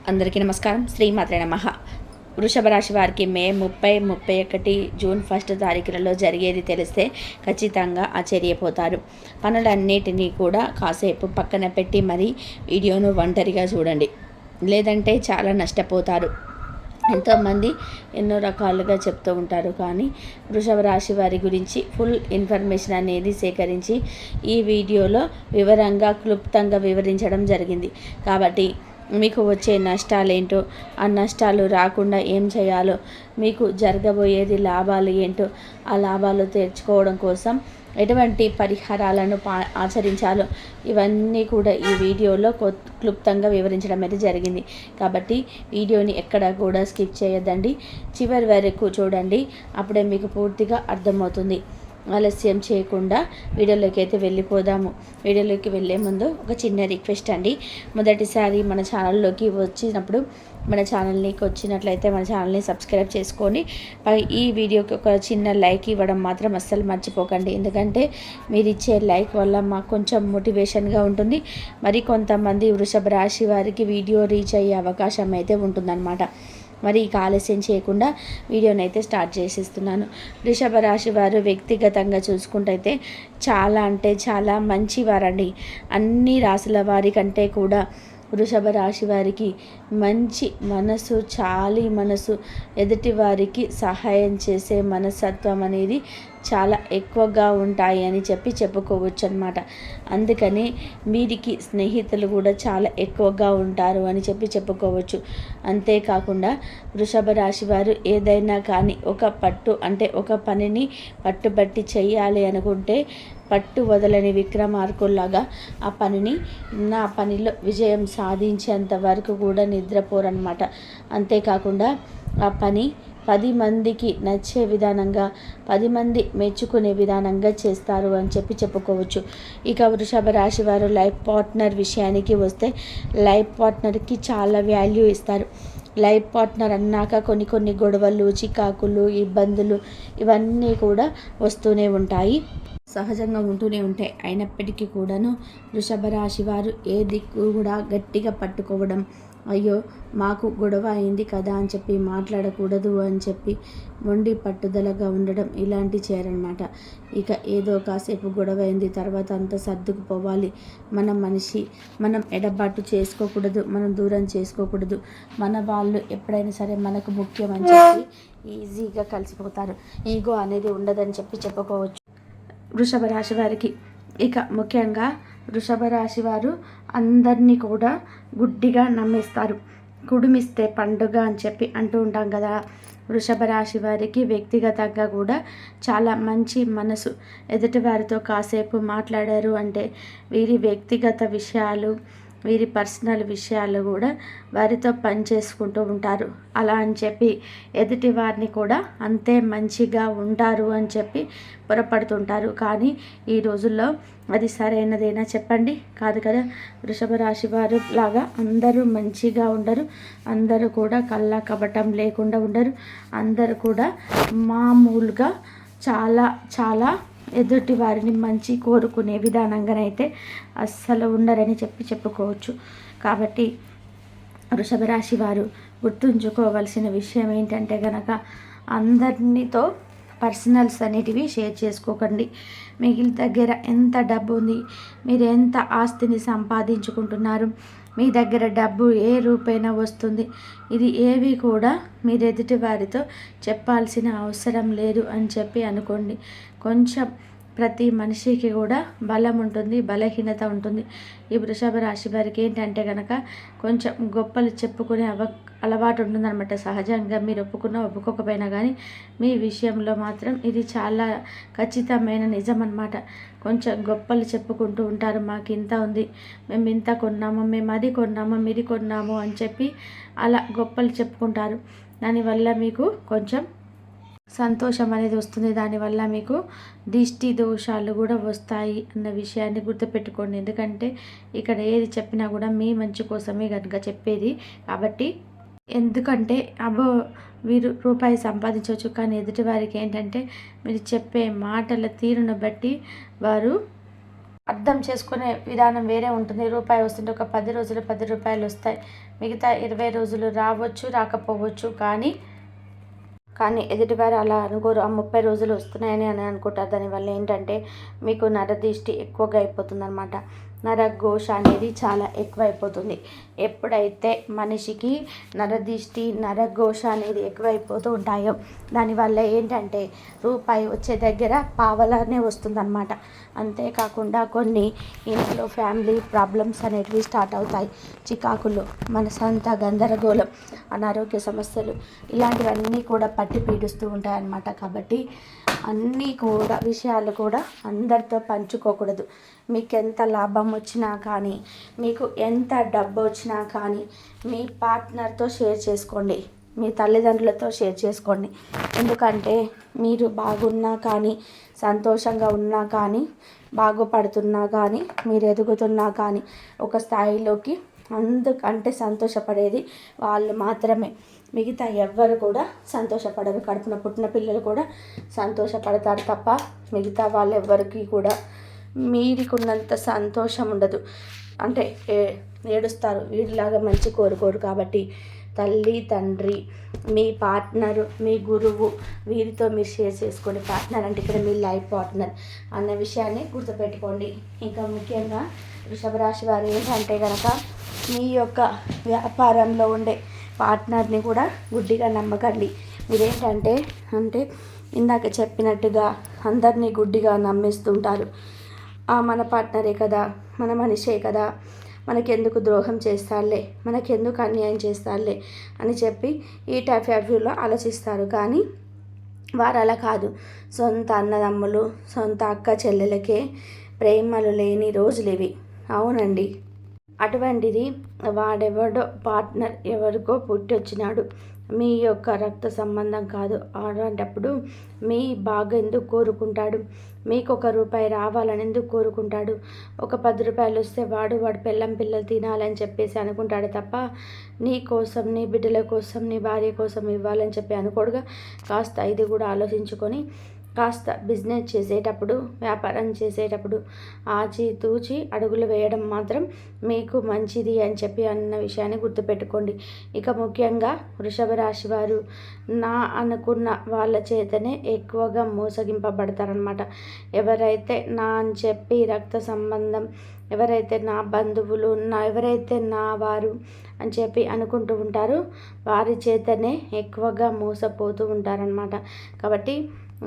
అందరికీ నమస్కారం. శ్రీమాత్రే నమః. వృషభ రాశి వారికి మే 30, 31, జూన్ 1 తారీఖులలో జరిగేది తెలిస్తే ఖచ్చితంగా ఆశ్చర్యపోతారు. పనులన్నిటినీ కూడా కాసేపు పక్కన పెట్టి మరీ వీడియోను ఒంటరిగా చూడండి, లేదంటే చాలా నష్టపోతారు. ఎంతోమంది ఎన్నో రకాలుగా చెప్తూ ఉంటారు, కానీ వృషభ రాశి వారి గురించి ఫుల్ ఇన్ఫర్మేషన్ అనేది సేకరించి ఈ వీడియోలో వివరంగా క్లుప్తంగా వివరించడం జరిగింది. కాబట్టి మీకు వచ్చే నష్టాలేంటో, ఆ నష్టాలు రాకుండా ఏం చేయాలో, మీకు జరగబోయేది లాభాలు ఏంటో, ఆ లాభాలు తెచ్చుకోవడం కోసం ఎటువంటి పరిహారాలను ఆచరించాలో ఇవన్నీ కూడా ఈ వీడియోలో క్లుప్తంగా వివరించడం అయితే జరిగింది. కాబట్టి వీడియోని ఎక్కడ కూడా స్కిప్ చేయొద్దండి, చివరి వరకు చూడండి, అప్పుడే మీకు పూర్తిగా అర్థమవుతుంది. ఆలస్యం చేయకుండా వీడియోలోకి అయితే వెళ్ళిపోదాము. వీడియోలోకి వెళ్ళే ముందు ఒక చిన్న రిక్వెస్ట్ అండి. మొదటిసారి మన ఛానల్లోకి వచ్చినప్పుడు మన ఛానల్కి వచ్చినట్లయితే మన ఛానల్ని సబ్స్క్రైబ్ చేసుకొని ఈ వీడియోకి ఒక చిన్న లైక్ ఇవ్వడం మాత్రం అస్సలు మర్చిపోకండి. ఎందుకంటే మీరు ఇచ్చే లైక్ వల్ల మాకు కొంచెం మోటివేషన్గా ఉంటుంది. మరి కొంతమంది వృషభ రాశి వారికి వీడియో రీచ్ అయ్యే అవకాశం అయితే ఉంటుందన్నమాట. మరి ఇక ఆలస్యం చేయకుండా వీడియోని అయితే స్టార్ట్ చేసేస్తున్నాను. వృషభ రాశి వారు వ్యక్తిగతంగా చూసుకుంటైతే చాలా అంటే చాలా మంచివారండి. అన్ని రాశుల వారి కంటే కూడా వృషభ రాశి వారికి మంచి మనసు, చాలి మనసు, ఎదుటి వారికి సహాయం చేసే మనస్తత్వం అనేది చాలా ఎక్కువగా ఉంటాయి అని చెప్పుకోవచ్చు అన్నమాట. అందుకని వీరికి స్నేహితులు కూడా చాలా ఎక్కువగా ఉంటారు అని చెప్పుకోవచ్చు. అంతేకాకుండా వృషభ రాశి వారు ఏదైనా కానీ ఒక పనిని పట్టుబట్టి చేయాలి అనుకుంటే పట్టు వదలని విక్రమార్కుల్లాగా నా పనిలో విజయం సాధించేంత వరకు కూడా నిద్రపోరన్నమాట. అంతేకాకుండా ఆ పని 10 మందికి నచ్చే విధానంగా, 10 మంది మెచ్చుకునే విధానంగా చేస్తారు అని చెప్పుకోవచ్చు. ఇక వృషభ రాశి వారు లైఫ్ పార్ట్నర్ విషయానికి వస్తే లైఫ్ పార్ట్నర్కి చాలా వాల్యూ ఇస్తారు. లైఫ్ పార్ట్నర్ అన్నాక కొన్ని గొడవలు, చికాకులు, ఇబ్బందులు ఇవన్నీ కూడా వస్తూనే ఉంటాయి, సహజంగా ఉంటూనే ఉంటాయి. అయినప్పటికీ కూడాను వృషభ రాశి వారు ఏ దిక్కు కూడా గట్టిగా పట్టుకోవడం, అయ్యో మాకు గొడవ అయింది కదా అని చెప్పి మాట్లాడకూడదు అని చెప్పి మొండి పట్టుదలగా ఉండడం ఇలాంటి చేయరన్నమాట. ఇక ఏదో కాసేపు గొడవ అయింది, తర్వాత అంతా సర్దుకుపోవాలి. మనం ఎడబాటు చేసుకోకూడదు, మనం దూరం చేసుకోకూడదు. మన వాళ్ళు ఎప్పుడైనా సరే మనకు ముఖ్యం అని చెప్పి ఈజీగా కలిసిపోతారు. ఈగో అనేది ఉండదని చెప్పుకోవచ్చు వృషభ రాశి వారికి. ఇక ముఖ్యంగా వృషభ రాశి వారు అందరినీ కూడా గుడ్డిగా నమ్మేస్తారు. కుడుమిస్తే పండుగ అని చెప్పి అంటూ ఉంటాం కదా. వృషభ రాశి వారికి వ్యక్తిగతంగా కూడా చాలా మంచి మనసు. ఎదుటి వారితో కాసేపు మాట్లాడారు అంటే వీరి వ్యక్తిగత విషయాలు, వీరి పర్సనల్ విషయాలు కూడా వారితో పనిచేసుకుంటూ ఉంటారు. అలా అని చెప్పి ఎదుటి వారిని కూడా అంతే మంచిగా ఉంటారు అని చెప్పి పొరపడుతుంటారు. కానీ ఈ రోజుల్లో అది సరైనదేనా చెప్పండి? కాదు కదా. వృషభ రాశి వారు లాగా అందరూ మంచిగా ఉండరు, అందరూ కూడా కల్లా కపటం లేకుండా ఉండరు, అందరూ కూడా మామూలుగా చాలా చాలా ఎదుటి వారిని మంచి కోరుకునే విధానంగానైతే అస్సలు ఉండరని చెప్పుకోవచ్చు. కాబట్టి వృషభ రాశి వారు గుర్తుంచుకోవాల్సిన విషయం ఏంటంటే కనుక అందరితో పర్సనల్స్ అనేటివి షేర్ చేసుకోకండి. మిగిలిన దగ్గర ఎంత డబ్బు ఉంది, మీరు ఎంత ఆస్తిని సంపాదించుకుంటున్నారు, మీ దగ్గర డబ్బు ఏ రూపైనా వస్తుంది, ఇది ఏవి కూడా మీరు ఎదుటి వారితో చెప్పాల్సిన అవసరం లేదు అని చెప్పి అనుకోండి. కొంచెం ప్రతి మనిషికి కూడా బలం ఉంటుంది, బలహీనత ఉంటుంది. ఈ వృషభ రాశి వారికి ఏంటంటే కనుక కొంచెం గొప్పలు చెప్పుకునే అలవాటు ఉంటుందన్నమాట. సహజంగా మీరు ఒప్పుకోకపోయినా కానీ మీ విషయంలో మాత్రం ఇది చాలా ఖచ్చితమైన నిజం అన్నమాట. కొంచెం గొప్పలు చెప్పుకుంటూ ఉంటారు. మాకు ఇంత ఉంది, మేము ఇంత కొన్నాము, మేము అది కొన్నాము, మీది కొన్నాము అని చెప్పి అలా గొప్పలు చెప్పుకుంటారు. దానివల్ల మీకు కొంచెం సంతోషం అనేది వస్తుంది. దానివల్ల మీకు దిష్టి దోషాలు కూడా వస్తాయి అన్న విషయాన్ని గుర్తుపెట్టుకోండి. ఎందుకంటే ఇక్కడ ఏది చెప్పినా కూడా మీ మంచి కోసమే కనుక చెప్పేది. కాబట్టి ఎందుకంటే వీరు రూపాయి సంపాదించవచ్చు, కానీ ఎదుటి వారికి ఏంటంటే మీరు చెప్పే మాటల తీరును బట్టి వారు అర్థం చేసుకునే విధానం వేరే ఉంటుంది. రూపాయి వస్తుంటే ఒక 10 రోజులు 10 రూపాయలు వస్తాయి, మిగతా 20 రోజులు రావచ్చు, రాకపోవచ్చు. కానీ ఎదుటివారు అలా అనుకోరు. ఆ 30 రోజులు వస్తున్నాయని అనుకుంటారు. దానివల్ల ఏంటంటే మీకు నరదిష్టి ఎక్కువగా అయిపోతుందన్నమాట. నరఘోష అనేది చాలా ఎక్కువైపోతుంది. ఎప్పుడైతే మనిషికి నరదిష్టి, నరఘోష అనేది ఎక్కువైపోతూ ఉంటాయో దానివల్ల ఏంటంటే రూపాయి వచ్చే దగ్గర పావలానే వస్తుందన్నమాట. అంతేకాకుండా కొన్ని ఇంట్లో ఫ్యామిలీ ప్రాబ్లమ్స్ అనేటివి స్టార్ట్ అవుతాయి. చికాకులు, మనసంతా గందరగోళం, అనారోగ్య సమస్యలు ఇలాంటివన్నీ కూడా పట్టి పీడిస్తూ ఉంటాయన్నమాట. కాబట్టి అన్నీ కూడా విషయాలు కూడా అందరితో పంచుకోకూడదు. మీకు ఎంత లాభం వచ్చినా కానీ, మీకు ఎంత డబ్బు వచ్చినా కానీ మీ పార్ట్నర్తో షేర్ చేసుకోండి, మీ తల్లిదండ్రులతో షేర్ చేసుకోండి. ఎందుకంటే మీరు బాగున్నా కానీ, సంతోషంగా ఉన్నా కానీ, బాగుపడుతున్నా కానీ, మీరు ఎదుగుతున్నా కానీ ఒక స్థాయిలోకి అందుకంటే సంతోషపడేది వాళ్ళు మాత్రమే. మిగతా ఎవ్వరు కూడా సంతోషపడరు. కడుపున పుట్టిన పిల్లలు కూడా సంతోషపడతారు తప్ప మిగతా వాళ్ళు ఎవ్వరికి కూడా మీరుకున్నంత సంతోషం ఉండదు. అంటే ఏడుస్తారు. వీడిలాగా మంచి కోరుకోరు. కాబట్టి తల్లి, తండ్రి, మీ పార్ట్నరు, మీ గురువు వీరితో మీరు షేర్ చేసుకోండి. పార్ట్నర్ అంటే ఇక్కడ మీ లైఫ్ పార్ట్నర్ అన్న విషయాన్ని గుర్తుపెట్టుకోండి. ఇంకా ముఖ్యంగా వృషభ రాశి వారు ఏంటంటే కనుక మీ యొక్క వ్యాపారంలో ఉండే పార్ట్నర్ని కూడా గుడ్డిగా నమ్మకండి. మీరేంటంటే ఇందాక చెప్పినట్టుగా అందరినీ గుడ్డిగా నమ్మిస్తుంటారు. మన పార్ట్నరే కదా, మన మనిషే కదా, మనకెందుకు ద్రోహం చేస్తారులే, మనకెందుకు అన్యాయం చేస్తారులే అని చెప్పి ఈ టైప్ ఆఫ్ వ్యూలో ఆలోచిస్తారు. కానీ వారు అలా కాదు. సొంత అన్నదమ్ములు, సొంత అక్క చెల్లెలకే ప్రేమలు లేని రోజులు ఇవి. అవునండి. అటువంటిది వాడెవడో పార్ట్నర్ ఎవరికో పుట్టొచ్చినాడు, మీ యొక్క రక్త సంబంధం కాదు. అలాంటప్పుడు మీ బాగా ఎందుకు కోరుకుంటాడు? మీకు ₹1 రావాలని ఎందుకు కోరుకుంటాడు? ఒక ₹10 వస్తే వాడు పెళ్ళం పిల్లలు తినాలని చెప్పేసి అనుకుంటాడు తప్ప నీ కోసం, నీ బిడ్డల కోసం, నీ భార్య కోసం ఇవ్వాలని చెప్పి అనుకోడుగా. కాస్త ఇది కూడా ఆలోచించుకొని కాస్త బిజినెస్ చేసేటప్పుడు, వ్యాపారం చేసేటప్పుడు ఆచితూచి అడుగులు వేయడం మాత్రం మీకు మంచిది అని చెప్పి అన్న విషయాన్ని గుర్తుపెట్టుకోండి. ఇక ముఖ్యంగా వృషభ రాశి వారు నా అనుకున్న వాళ్ళ చేతనే ఎక్కువగా మోసగింపబడతారనమాట. ఎవరైతే నా అని చెప్పి రక్త సంబంధం, ఎవరైతే నా బంధువులు, ఎవరైతే నా వారు అని చెప్పి అనుకుంటూ ఉంటారో వారి చేతనే ఎక్కువగా మోసపోతూ ఉంటారనమాట. కాబట్టి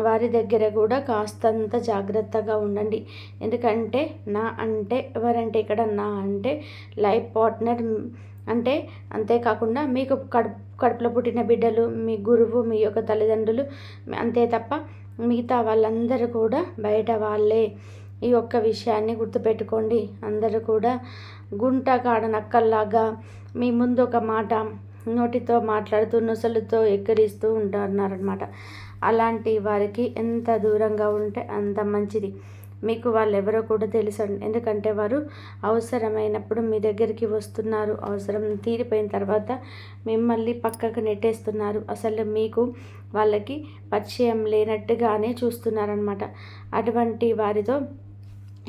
వారి దగ్గర కూడా కాస్తంత జాగ్రత్తగా ఉండండి. ఎందుకంటే నా అంటే ఎవరంటే ఇక్కడ నా అంటే లైఫ్ పార్ట్నర్ అంటే అంతేకాకుండా మీకు కడుపులో పుట్టిన బిడ్డలు, మీ గురువు, మీ యొక్క తల్లిదండ్రులు అంతే తప్ప మిగతా వాళ్ళందరూ కూడా బయట వాళ్ళే. ఈ ఒక్క విషయాన్ని గుర్తుపెట్టుకోండి. అందరూ కూడా గుంట కాడ నక్కల్లాగా మీ ముందు ఒక మాట నోటితో మాట్లాడుతూ నొసలుతో ఎక్కిరిస్తూ ఉంటున్నారనమాట. అలాంటి వారికి ఎంత దూరంగా ఉంటే అంత మంచిది. మీకు వాళ్ళు ఎవరో కూడా తెలుసు. ఎందుకంటే వారు అవసరమైనప్పుడు మీ దగ్గరికి వస్తున్నారు, అవసరం తీరిపోయిన తర్వాత మిమ్మల్ని పక్కకు నెట్టేస్తున్నారు. అసలు మీకు వాళ్ళకి పరిచయం లేనట్టుగానే చూస్తున్నారనమాట. అటువంటి వారితో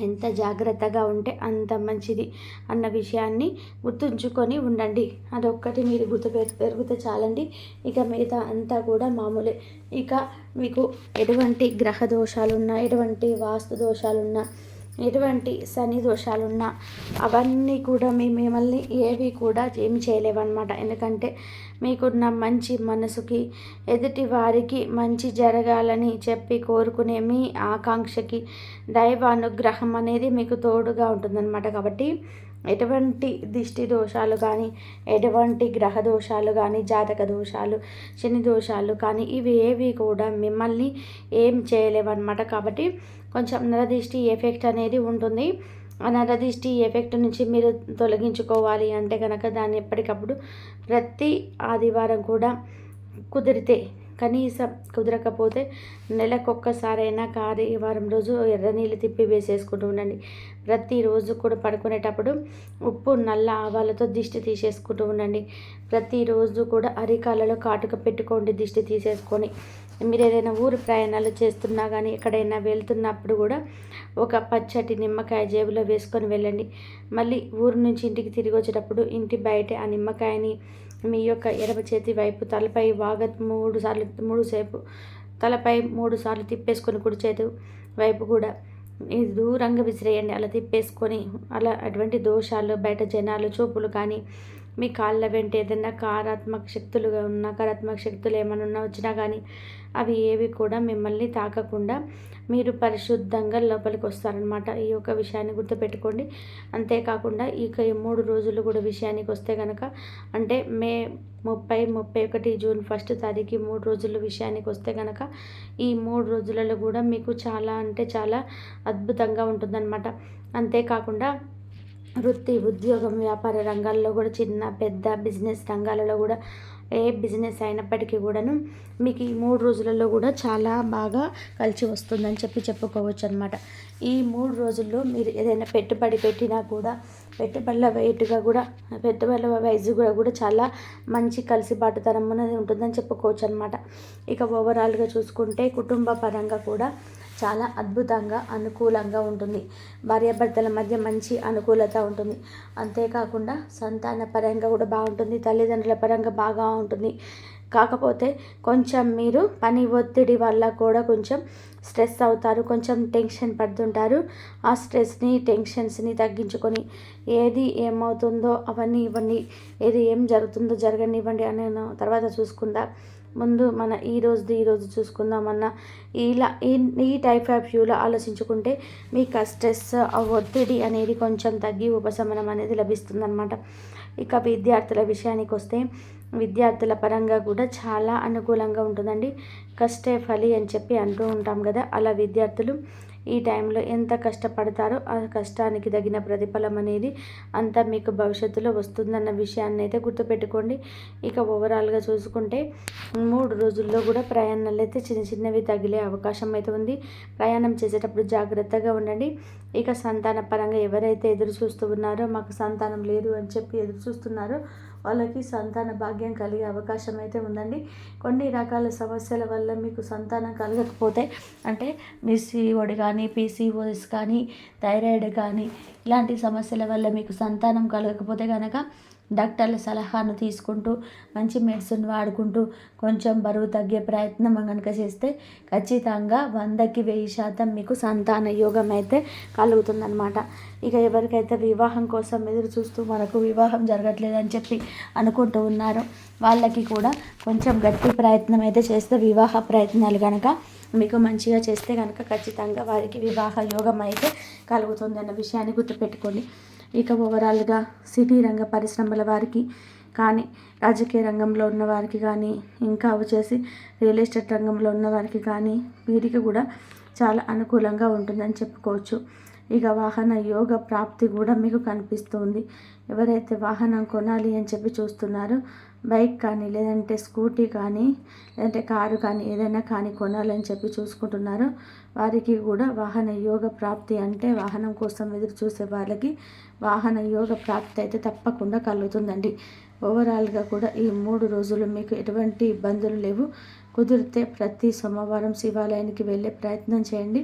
ఎంత జాగ్రత్తగా ఉంటే అంత మంచిది అన్న విషయాన్ని గుర్తుంచుకొని ఉండండి. అదొక్కటి మీరు పెరిగితే చాలండి. ఇక మిగతా అంతా కూడా మామూలే. ఇక మీకు ఎటువంటి గ్రహ దోషాలున్నా, ఎటువంటి వాస్తు దోషాలున్నా, ఎటువంటి శని దోషాలున్నా అవన్నీ కూడా మిమ్మల్ని ఏవి కూడా ఏమి చేయలేవన్నమాట. ఎందుకంటే మీకున్న మంచి మనసుకి, ఎదుటి వారికి మంచి జరగాలని చెప్పి కోరుకునే మీ ఆకాంక్షకి దైవానుగ్రహం అనేది మీకు తోడుగా ఉంటుందన్నమాట. కాబట్టి ఎటువంటి దిష్టి దోషాలు కానీ, ఎటువంటి గ్రహ దోషాలు కానీ, జాతక దోషాలు, శని దోషాలు కానీ ఇవి ఏవి కూడా మిమ్మల్ని ఏం చేయలేవన్నమాట. కాబట్టి కొంచెం నరదిష్టి ఎఫెక్ట్ అనేది ఉంటుంది. ఆ నరదిష్టి ఎఫెక్ట్ నుంచి మీరు తొలగించుకోవాలి అంటే కనుక దాన్ని ఎప్పటికప్పుడు ప్రతి ఆదివారం కూడా కుదిరితే కనీసం కుదరకపోతే నెలకొక్కసారైనా వారం రోజు ఎర్ర నీళ్ళు తిప్పి వేసేసుకుంటూ ఉండండి. ప్రతిరోజు కూడా పడుకునేటప్పుడు ఉప్పు నల్ల ఆవాలతో దిష్టి తీసేసుకుంటూ ఉండండి. ప్రతిరోజు కూడా అరికాలలో కాటుక పెట్టుకోండి దిష్టి తీసేసుకొని. మీరు ఏదైనా ఊరు ప్రయాణాలు చేస్తున్నా కానీ ఎక్కడైనా వెళ్తున్నప్పుడు కూడా ఒక పచ్చటి నిమ్మకాయ జేబులో వేసుకొని వెళ్ళండి. మళ్ళీ ఊరు నుంచి ఇంటికి తిరిగి వచ్చేటప్పుడు ఇంటి బయట ఆ నిమ్మకాయని మీ యొక్క ఎడమ చేతి వైపు తలపై మూడు సేపు తలపై 3 సార్లు తిప్పేసుకొని కుడి చేతి వైపు కూడా ఇది దూరంగా విసిరేయండి. అలా తిప్పేసుకొని అలా అటువంటి దోషాలు, బయట జనాలు చూపులు కానీ, మీ కాళ్ళ వెంట ఏదైనా నకారాత్మక శక్తులు ఏమైనా వచ్చినా కానీ అవి ఏవి కూడా మిమ్మల్ని తాకకుండా మీరు పరిశుద్ధంగా లోపలికి వస్తారనమాట. ఈ యొక్క విషయాన్ని గుర్తుపెట్టుకోండి. అంతేకాకుండా ఈ 3 రోజులు కూడా విషయానికి వస్తే కనుక అంటే మే 30, 31, జూన్ 1 తారీఖు 3 రోజుల విషయానికి వస్తే కనుక ఈ 3 రోజులలో కూడా మీకు చాలా అంటే చాలా అద్భుతంగా ఉంటుందన్నమాట. అంతేకాకుండా వృత్తి, ఉద్యోగం, వ్యాపార రంగాల్లో కూడా చిన్న పెద్ద బిజినెస్ రంగాలలో కూడా ఏ బిజినెస్ అయినప్పటికీ కూడాను మీకు ఈ 3 రోజులలో కూడా చాలా బాగా కలిసి వస్తుందని చెప్పుకోవచ్చు అనమాట. ఈ 3 రోజుల్లో మీరు ఏదైనా పెట్టుబడి పెట్టినా కూడా పెట్టుబడుల వైజ్గా కూడా చాలా మంచి కలిసిబాటుతనం అనేది ఉంటుందని చెప్పుకోవచ్చు అనమాట. ఇక ఓవరాల్గా చూసుకుంటే కుటుంబ పరంగా కూడా చాలా అద్భుతంగా అనుకూలంగా ఉంటుంది. భార్యాభర్తల మధ్య మంచి అనుకూలత ఉంటుంది. అంతేకాకుండా సంతాన పరంగా కూడా బాగుంటుంది. తల్లిదండ్రుల పరంగా బాగా ఉంటుంది. కాకపోతే కొంచెం మీరు పని ఒత్తిడి వల్ల కూడా కొంచెం స్ట్రెస్ అవుతారు, కొంచెం టెన్షన్ పడుతుంటారు. ఆ స్ట్రెస్ని, టెన్షన్స్ని తగ్గించుకొని ఏది ఏమవుతుందో ఇవన్నీ ఏది ఏం జరుగుతుందో జరగనివ్వండి అని తర్వాత చూసుకుందాం. ముందు మన ఈ రోజు చూసుకుందామన్న ఈ టైప్ ఆఫ్ వ్యూలో ఆలోచించుకుంటే మీకు ఆ స్ట్రెస్, ఆ ఒత్తిడి అనేది కొంచెం తగ్గి ఉపశమనం అనేది లభిస్తుందన్నమాట. ఇక విద్యార్థుల విషయానికి వస్తే విద్యార్థుల పరంగా కూడా చాలా అనుకూలంగా ఉంటుందండి. కష్టే ఫలి అని చెప్పి అంటూ ఉంటాం కదా, అలా విద్యార్థులు ఈ టైంలో ఎంత కష్టపడతారో ఆ కష్టానికి తగిన ప్రతిఫలం అనేది అంతా మీకు భవిష్యత్తులో వస్తుందన్న విషయాన్ని అయితే గుర్తుపెట్టుకోండి. ఇక ఓవరాల్గా చూసుకుంటే 3 రోజుల్లో కూడా ప్రయాణాలు అయితే చిన్నవి తగిలే అవకాశం అయితే ఉంది. ప్రయాణం చేసేటప్పుడు జాగ్రత్తగా ఉండండి. ఇక సంతాన పరంగా ఎవరైతే ఎదురు చూస్తూ ఉన్నారో మాకు సంతానం లేదు అని చెప్పి ఎదురు చూస్తున్నారో వాళ్ళకి సంతాన భాగ్యం కలిగే అవకాశం అయితే ఉందండి. కొన్ని రకాల సమస్యల వల్ల మీకు సంతానం కలగకపోతే అంటే PCOD కానీ, PCOS కానీ, థైరాయిడ్ కానీ ఇలాంటి సమస్యల వల్ల మీకు సంతానం కలగకపోతే కనుక డాక్టర్ల సలహాను తీసుకుంటూ మంచి మెడిసిన్ వాడుకుంటూ కొంచెం బరువు తగ్గే ప్రయత్నం కనుక చేస్తే ఖచ్చితంగా 100కి 1000% మీకు సంతాన యోగం అయితే కలుగుతుందన్నమాట. ఇక ఎవరికైతే వివాహం కోసం ఎదురు చూస్తూ మనకు వివాహం జరగట్లేదని చెప్పి అనుకుంటూ ఉన్నారో వాళ్ళకి కూడా కొంచెం గట్టి ప్రయత్నం అయితే చేస్తే వివాహ ప్రయత్నాలు కనుక మీకు మంచిగా చేస్తే కనుక ఖచ్చితంగా వారికి వివాహ యోగం అయితే కలుగుతుంది అన్న విషయాన్ని గుర్తుపెట్టుకోండి. ఇక ఓవరాల్గా సినీ రంగ పరిశ్రమల వారికి కానీ, రాజకీయ రంగంలో ఉన్న వారికి కానీ, ఇంకా వచ్చేసి రియల్ ఎస్టేట్ రంగంలో ఉన్న వారికి కానీ వీరికి కూడా చాలా అనుకూలంగా ఉంటుందని చెప్పుకోవచ్చు. ఇక వాహన యోగ ప్రాప్తి కూడా మీకు కనిపిస్తుంది. ఎవరైతే వాహనం కొనాలి అని చెప్పి చూస్తున్నారో బైక్ కానీ, లేదంటే స్కూటీ కానీ, లేదంటే కారు కానీ ఏదైనా కానీ కొనాలని చెప్పి చూసుకుంటున్నారో వారికి కూడా వాహన యోగ ప్రాప్తి అంటే వాహనం కోసం ఎదురు చూసే వాళ్ళకి వాహన యోగ ప్రాప్తి అయితే తప్పకుండా కలుగుతుందండి. ఓవరాల్గా కూడా ఈ 3 రోజులు మీకు ఎటువంటి ఇబ్బందులు లేవు. కుదిరితే ప్రతి సోమవారం శివాలయానికి వెళ్ళే ప్రయత్నం చేయండి.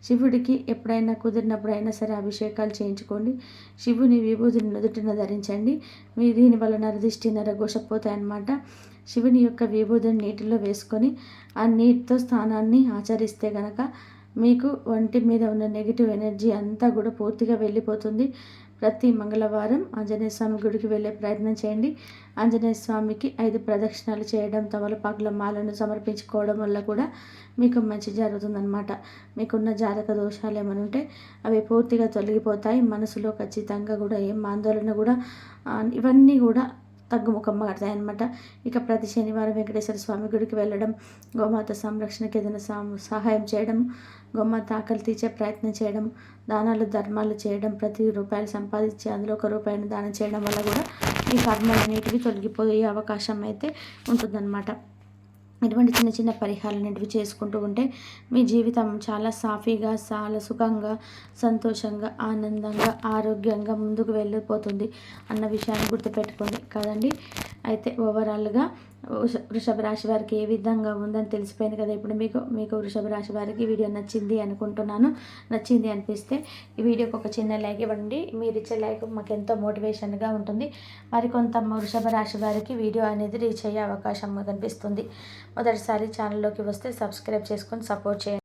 శివుడికి ఎప్పుడైనా కుదిరినప్పుడైనా సరే అభిషేకాలు చేయించుకోండి. శివుని విభూతిని నుదుటిన ధరించండి. మీ దీని వల్ల నరదిష్టి నరఘోషపోతాయన్నమాట. శివుని యొక్క విభూతిని నీటిలో వేసుకొని ఆ నీటితో స్నానాన్ని ఆచరిస్తే గనక మీకు ఒంటి మీద ఉన్న నెగిటివ్ ఎనర్జీ అంతా కూడా పూర్తిగా వెళ్ళిపోతుంది. ప్రతి మంగళవారం ఆంజనేయ స్వామి గుడికి వెళ్ళే ప్రయత్నం చేయండి. ఆంజనేయ స్వామికి 5 ప్రదక్షిణాలు చేయడం, తమలపాకుల మాలను సమర్పించుకోవడం వల్ల కూడా మీకు మంచి జరుగుతుందన్నమాట. మీకున్న జాతక దోషాలు ఏమైనా ఉంటే అవి పూర్తిగా తొలగిపోతాయి. మనసులో ఖచ్చితంగా కూడా ఏం ఆందోళన కూడా ఇవన్నీ కూడా తగ్గుముఖం పడతాయి అన్నమాట. ఇక ప్రతి శనివారం వెంకటేశ్వర స్వామి గుడికి వెళ్ళడం, గోమాత సంరక్షణకి ఏదైనా సహాయం చేయడం, గోమాత ఆకలి తీర్చే ప్రయత్నం చేయడం, దానాలు ధర్మాలు చేయడం, ప్రతి రూపాయలు సంపాదించి అందులో 1 రూపాయిని దానం చేయడం వల్ల కూడా ఈ కర్మలన్నిటికీ తొలగిపోయే అవకాశం అయితే ఉంటుందన్నమాట. ఇటువంటి చిన్న చిన్న పరిహారాలు అనేటివి చేసుకుంటూ ఉంటే మీ జీవితం చాలా సాఫీగా, చాలా సుఖంగా, సంతోషంగా, ఆనందంగా, ఆరోగ్యంగా ముందుకు వెళ్ళిపోతుంది అన్న విషయాన్ని గుర్తుపెట్టుకోండి కదండి. అయితే ఓవరాల్గా వృషభ రాశి వారికి ఏ విధంగా ఉందని తెలిసిపోయింది కదా. ఇప్పుడు మీకు వృషభ రాశి వారికి వీడియో నచ్చింది అనుకుంటున్నాను. నచ్చింది అనిపిస్తే ఈ వీడియోకి ఒక చిన్న లైక్ ఇవ్వండి. మీరు ఇచ్చే లైక్ మాకు ఎంతో మోటివేషన్గా ఉంటుంది. మరికొంత వృషభ రాశి వారికి వీడియో అనేది రీచ్ అయ్యే అవకాశం కనిపిస్తుంది. మొదటిసారి ఛానల్లోకి వస్తే సబ్స్క్రైబ్ చేసుకొని సపోర్ట్ చేయండి.